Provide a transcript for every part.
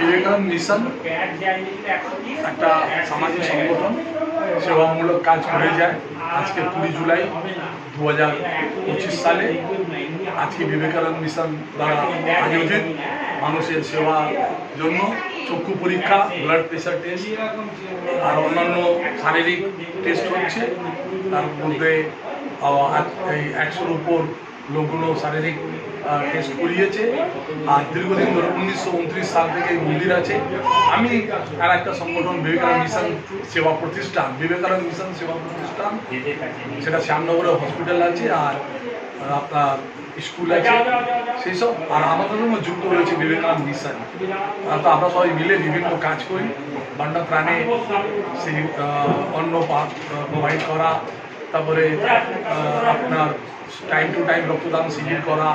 Vivekananda mission একটা সামাজিক সংগঠন সেবামূলক কাজ করে যায়। আজকে 20 জুলাই 2025 সালে আজকে বিবেকানন্দ মিশন দ্বারা আয়োজিত মানুষের সেবার জন্য চক্ষু পরীক্ষা, ব্লাড প্রেশার টেস্ট আর অন্যান্য শারীরিক টেস্ট হচ্ছে। তার মধ্যে এই 100-র উপর লোকগুলো শারীরিক টেস্ট করিয়েছে। আর দীর্ঘদিন ধরে 1929 সাল থেকে এই মন্দির আছে। আমি আর একটা সংগঠন বিবেকানন্দ মিশন সেবা প্রতিষ্ঠান, বিবেকানন্দ মিশন সেবা প্রতিষ্ঠান, সেটা শ্যামনগরে হসপিটাল আছে আর আপনার স্কুল আছে সেই সব। আর আমাদের সঙ্গে যুক্ত রয়েছে বিবেকানন্দ মিশন। তো আমরা সবাই মিলে বিভিন্ন কাজ করি। বন্যা প্রাণে সেই অন্ন প্রোভাইড করা, তারপরে আপনার টাইম টু টাইম রক্তদান শিবির করা,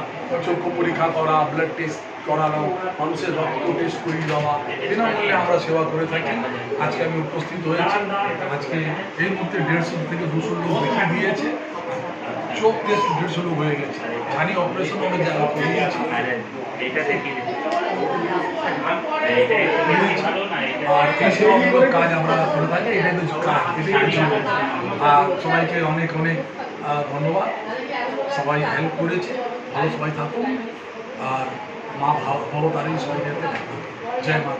চক্ষু পরীক্ষা করা, ব্লাড টেস্ট করানো, মানুষের রক্ত টেস্ট করিয়ে দেওয়া, বিনামূল্যে আমরা সেবা করে থাকি। আজকে আমি উপস্থিত হয়েছি। আজকে এই মুহূর্তে 150 থেকে 200 লোক দেখে দিয়েছে। চোখ টেস্ট 150 লোক হয়ে গেছে। ছানি অপারেশন অনেক জায়গা করিয়েছি। আর এই সেবামূলক কাজ আমরা করে থাকি। এটাই তো কাজ, এটাই তো। আর সবাইকে অনেক অনেক ধন্যবাদ। সবাই হেল্প করেছে। ভালো সবাই থাকুন। আর মা ভবতারিণী সবাই যাতে। জয় মা।